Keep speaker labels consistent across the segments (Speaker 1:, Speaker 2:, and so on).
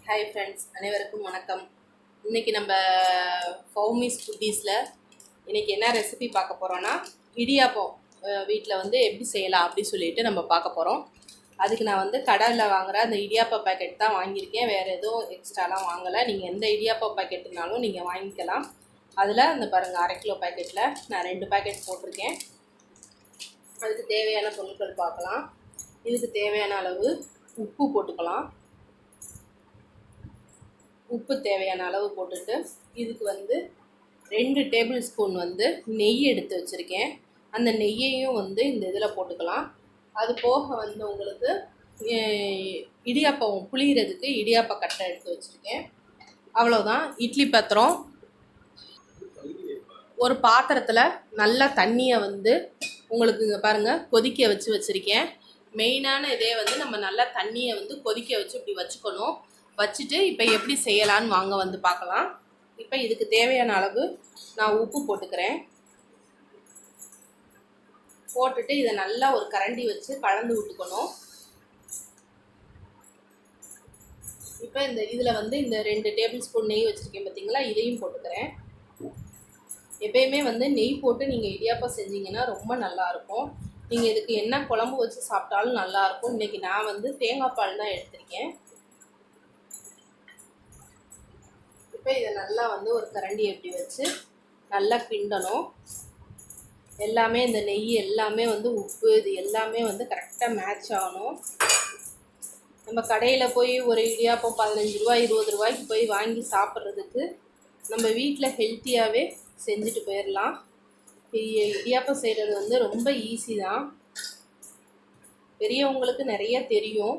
Speaker 1: Hi friends, அனைவருக்கும் வணக்கம். இன்றைக்கி நம்ம ஃபௌமிஸ் ஃபுட்டீஸில் இன்றைக்கி என்ன ரெசிபி பார்க்க போகிறோன்னா, இடியாப்பம் வீட்டில் வந்து எப்படி செய்யலாம் அப்படி சொல்லிட்டு நம்ம பார்க்க போகிறோம். அதுக்கு நான் வந்து கடையில் வாங்குகிற அந்த இடியாப்ப பேக்கெட் தான் வாங்கியிருக்கேன். வேறு எதுவும் எக்ஸ்ட்ராலாம் வாங்கலை. நீங்கள் எந்த இடியாப்ப பேக்கெட்டுனாலும் நீங்கள் வாங்கிக்கலாம். அதில் அந்த பாருங்கள், 1/2 கிலோ பேக்கெட்டில் நான் 2 பேக்கெட் போட்டிருக்கேன். அதுக்கு தேவையான பொருட்கள் பார்க்கலாம். இதுக்கு தேவையான அளவு உப்பு போட்டுக்கலாம். உப்பு தேவையான அளவு போட்டுட்டு, இதுக்கு வந்து 2 டேபிள் ஸ்பூன் வந்து நெய் எடுத்து வச்சுருக்கேன். அந்த நெய்யையும் வந்து இந்த இதில் போட்டுக்கலாம். அது போக வந்து உங்களுக்கு இடியாப்பம் புளியறதுக்கு இடியாப்ப கட்டை எடுத்து வச்சுருக்கேன். அவ்வளோதான். இட்லி பாத்திரம், ஒரு பாத்திரத்தில் நல்லா தண்ணியை வந்து உங்களுக்கு இங்கே பாருங்கள் கொதிக்க வச்சுருக்கேன். மெயினான இதே வந்து நம்ம நல்லா தண்ணியை வந்து கொதிக்க வச்சு இப்படி வச்சுக்கணும். வச்சுட்டு இப்போ எப்படி செய்யலான்னு வாங்க வந்து பார்க்கலாம். இப்போ இதுக்கு தேவையான அளவு நான் உப்பு போட்டுக்கிறேன். போட்டுட்டு இதை நல்லா ஒரு கரண்டி வச்சு கலந்து விட்டுக்கணும். இப்போ இந்த இதில் வந்து இந்த 2 டேபிள் ஸ்பூன் நெய் வச்சுருக்கேன் பார்த்தீங்களா, இதையும் போட்டுக்கிறேன். எப்பயுமே வந்து நெய் போட்டு நீங்கள் இடியாப்பம் செஞ்சீங்கன்னா ரொம்ப நல்லாயிருக்கும். நீங்கள் இதுக்கு என்ன குழம்பு வச்சு சாப்பிட்டாலும் நல்லாயிருக்கும். இன்றைக்கி நான் வந்து தேங்காய் பால் தான் எடுத்திருக்கேன். இப்போ இதை நல்லா வந்து ஒரு கரண்டி எப்படி வச்சு நல்லா கிண்டணும். எல்லாமே இந்த நெய் எல்லாமே வந்து உப்பு இது எல்லாமே வந்து கரெக்டாக மேட்ச் ஆகணும். நம்ம கடையில் போய் ஒரு இடியாப்பம் 15 ரூபா 20 ரூபாய்க்கு போய் வாங்கி சாப்பிட்றதுக்கு நம்ம வீட்டில் ஹெல்த்தியாகவே செஞ்சுட்டு போயிடலாம். இடியாப்பம் செய்கிறது வந்து ரொம்ப ஈஸி தான். பெரியவங்களுக்கு நிறைய தெரியும்,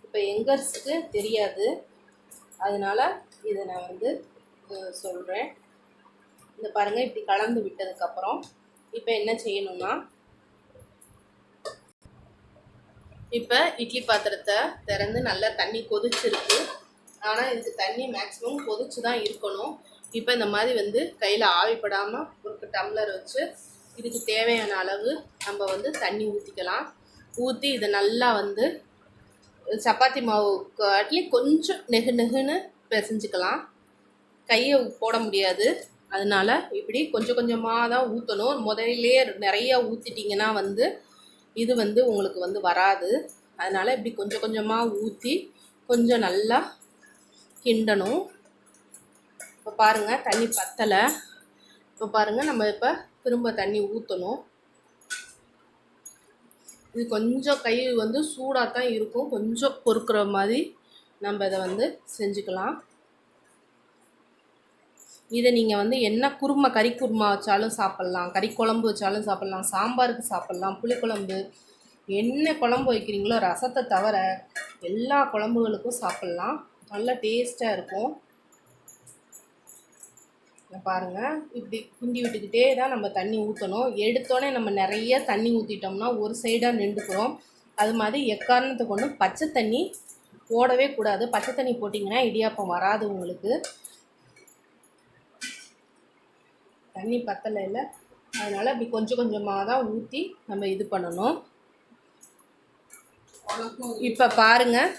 Speaker 1: இப்போ யங்கர்ஸுக்கு தெரியாது. அதனால் இதை நான் வந்து சொல்கிறேன். இந்த பாருங்கள், இப்படி கலந்து விட்டதுக்கப்புறம் இப்போ என்ன செய்யணும்னா, இப்போ இட்லி பாத்திரத்தை திறந்து நல்லா தண்ணி கொதிச்சிருக்கு. ஆனால் இதுக்கு தண்ணி மேக்ஸிமம் கொதிச்சு தான் இருக்கணும். இப்போ இந்த மாதிரி வந்து கையில் ஆவிப்படாமல் ஒரு டம்ளர் வச்சு இதுக்கு தேவையான அளவு நம்ம வந்து தண்ணி ஊற்றிக்கலாம். ஊற்றி இதை நல்லா வந்து சப்பாத்தி மாவு காட்டி கொஞ்சம் நெகுன்னு பிசைஞ்சிக்கலாம். கையை போட முடியாது, அதனால் இப்படி கொஞ்சம் கொஞ்சமாக தான் ஊற்றணும். முதல்லே நிறையா ஊற்றிட்டிங்கன்னா வந்து இது வந்து உங்களுக்கு வந்து வராது. அதனால் இப்படி கொஞ்சம் கொஞ்சமாக ஊற்றி கொஞ்சம் நல்லா கிண்டணும். இப்போ பாருங்கள், தண்ணி பத்தலை. இப்போ பாருங்கள், நம்ம இப்போ திரும்ப தண்ணி ஊற்றணும். இது கொஞ்சம் கை வந்து சூடாக தான் இருக்கும். கொஞ்சம் பொறுக்கிற மாதிரி நம்ம இதை வந்து செஞ்சுக்கலாம். இதை நீங்கள் வந்து என்ன குருமா, கறி குருமா வச்சாலும் சாப்பிட்லாம், கறி குழம்பு வச்சாலும் சாப்பிட்லாம், சாம்பாருக்கு சாப்பிட்லாம், புளிக்குழம்பு, என்ன குழம்பு வைக்கிறீங்களோ ரசத்தை தவிர எல்லா குழம்புகளுக்கும் சாப்பிட்லாம். நல்லா டேஸ்ட்டாக இருக்கும். பாருங்கள், இப்படி கிண்டி விட்டுக்கிட்டே தான் நம்ம தண்ணி ஊற்றணும். எடுத்தோடனே நம்ம நிறைய தண்ணி ஊற்றிட்டோம்னா ஒரு சைடாக நின்றுக்கிறோம். அது மாதிரி எக்காரணத்தை கொண்டு பச்சை தண்ணி போடவே கூடாது. பச்சை தண்ணி போட்டிங்கன்னா இடியாப்பம் வராது உங்களுக்கு. தண்ணி பத்தலை இல்லை, அதனால் இப்படி கொஞ்சம் கொஞ்சமாக தான் ஊற்றி நம்ம இது பண்ணணும். இப்போ பாருங்கள்,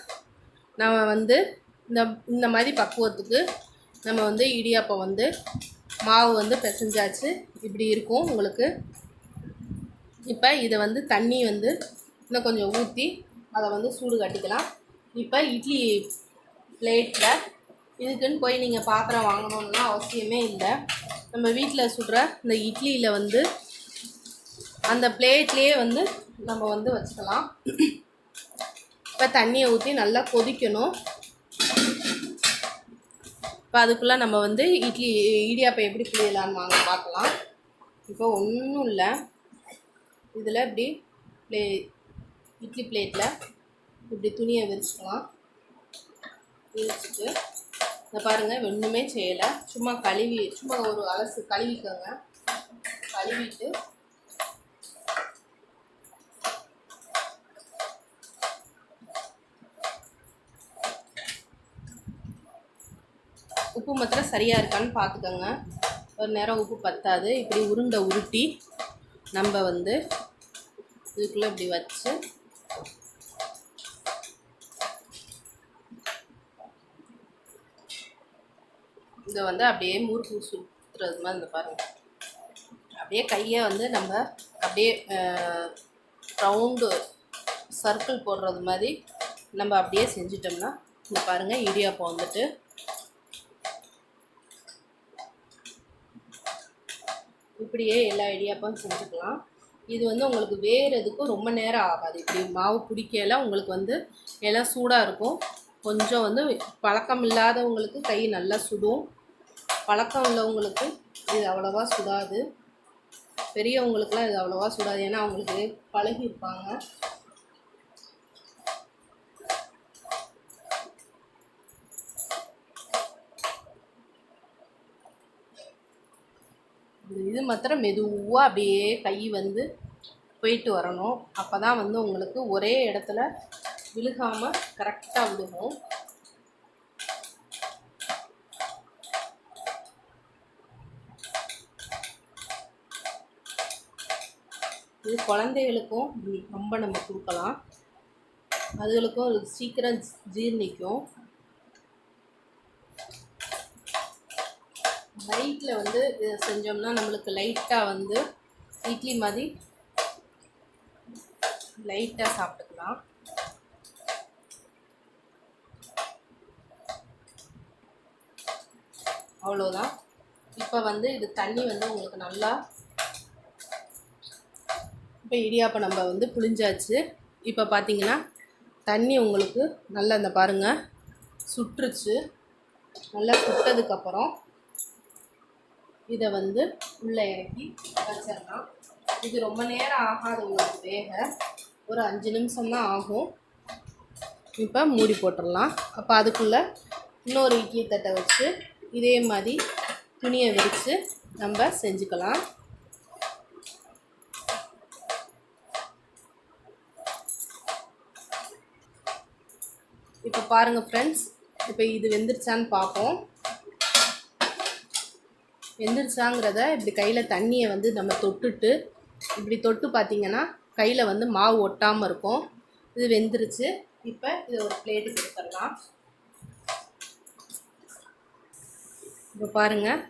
Speaker 1: நம்ம வந்து இந்த மாதிரி பக்குவத்துக்கு நம்ம வந்து இடியாப்பம் வந்து மாவு வந்து பிசைஞ்சாச்சு. இப்படி இருக்கும் உங்களுக்கு. இப்போ இதை வந்து தண்ணி வந்து இன்னும் கொஞ்சம் ஊற்றி அதை வந்து சூடு கட்டிக்கலாம். இப்போ இட்லி பிளேட்டில் இதுக்குன்னு போய் நீங்கள் பாத்திரம் வாங்கணுன்னா அவசியமே இல்லை. நம்ம வீட்டில் சுடுற இந்த இட்லியில் வந்து அந்த பிளேட்லேயே வந்து நம்ம வந்து வச்சுக்கலாம். இப்போ தண்ணியை ஊற்றி நல்லா கொதிக்கணும். இப்போ அதுக்குள்ளே நம்ம வந்து இடியாப்பம் எப்படி புளியலான்னு வாங்க பார்க்கலாம். இப்போ ஒன்றும் இல்லை, இதில் இப்படி இட்லி பிளேட்டில் இப்படி துணியை விரிச்சிக்கலாம். விரிச்சிட்டு இந்த பாருங்கள், ஒன்றுமே செய்யலை, சும்மா சும்மா ஒரு அலசு கழுவிக்கோங்க. கழுவிட்டு உப்பு மாத்திரம் சரியாக இருக்கான்னு பார்த்துக்கோங்க. ஒரு நேரம் உப்பு பத்தாது. இப்படி உருட்டி நம்ம வந்து இதுக்குள்ளே இப்படி வச்சு இதை வந்து அப்படியே முறுக்கு சுற்றுறது மாதிரி இந்த பாருங்கள். அப்படியே கையை வந்து நம்ம அப்படியே ரவுண்டு சர்க்கிள் போடுறது மாதிரி நம்ம அப்படியே செஞ்சிட்டோம்னா இந்த பாருங்கள் இடியாப்பம் வந்துட்டு இப்படியே எல்லா இடியாப்பம் செஞ்சுக்கலாம். இது வந்து உங்களுக்கு வேறு எதுக்கும் ரொம்ப நேரம் ஆகாது. இப்படி மாவு பிடிக்கல உங்களுக்கு வந்து எல்லாம் சூடாக இருக்கும். கொஞ்சம் வந்து பழக்கம் இல்லாதவங்களுக்கு கை நல்லா சுடும், பழக்கம் உள்ளவங்களுக்கு இது அவ்வளோவா சுடாது, பெரியவங்களுக்குலாம் இது அவ்வளோவா சுடாது, ஏன்னா அவங்களுக்கு பழகியிருப்பாங்க. இது மாத்திரம் மெதுவாக அப்படியே கை வந்து போயிட்டு வரணும். அப்போ தான் வந்து உங்களுக்கு ஒரே இடத்துல விழுகாமல் கரெக்டாக விழுகும். இது குழந்தைகளுக்கும் ரொம்ப நம்ம கொடுக்கலாம், அதுகளுக்கும் சீக்கிரம் ஜீர்ணிக்கும். லைட்டில் வந்து இதை செஞ்சோம்னா நம்மளுக்கு லைட்டாக வந்து இட்லி மாதிரி லைட்டாக சாப்பிட்டுக்கலாம். அவ்வளோதான். இப்போ வந்து இது தண்ணி வந்து உங்களுக்கு நல்லா, இப்போ இடியாப்பம் நம்ம வந்து புளிஞ்சாச்சு. இப்போ பார்த்தீங்கன்னா தண்ணி உங்களுக்கு நல்லா இந்த பாருங்கள் சுட்டுருச்சு. நல்லா சுட்டதுக்கப்புறம் இதை வந்து உள்ளே இறக்கி வச்சிடலாம். இது ரொம்ப நேரம் ஆகாது உங்களுக்கு வேக, ஒரு 5 நிமிஷம் தான் ஆகும். இப்போ மூடி போட்டுடலாம். அப்போ அதுக்குள்ளே இன்னொரு இட்லி தட்டை வச்சு இதே மாதிரி துணியை விரித்து நம்ம செஞ்சுக்கலாம். இப்போ பாருங்கள் ஃப்ரெண்ட்ஸ், இப்போ இது வெந்துருச்சான்னு பார்ப்போம். வெந்துருச்சாங்கிறத இப்படி கையில் தண்ணியை வந்து நம்ம தொட்டுட்டு இப்படி தொட்டு பார்த்திங்கன்னா கையில் வந்து மாவு ஒட்டாமல் இருக்கும். இது வெந்துருச்சு. இப்போ இதை ஒரு பிளேட்டுக்கு எடுத்துடலாம். இப்போ பாருங்கள்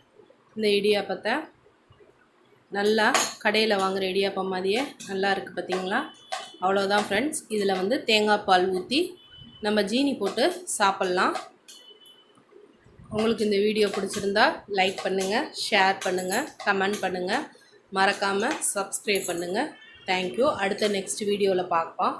Speaker 1: இந்த இடியாப்பத்தை நல்லா கடையில் வாங்குகிற இடியாப்பம் மாதிரியே நல்லா இருக்குது பார்த்தீங்களா? அவ்வளோதான் ஃப்ரெண்ட்ஸ். இதில் வந்து தேங்காய் பால் ஊற்றி நம்ம ஜீனி போட்டு சாப்பிட்லாம். உங்களுக்கு இந்த வீடியோ பிடிச்சிருந்தா லைக் பண்ணுங்கள், ஷேர் பண்ணுங்கள், கமெண்ட் பண்ணுங்கள், மறக்காமல் சப்ஸ்கிரைப் பண்ணுங்கள். தேங்க்யூ. அடுத்த நெக்ஸ்ட் வீடியோவில் பார்ப்போம்.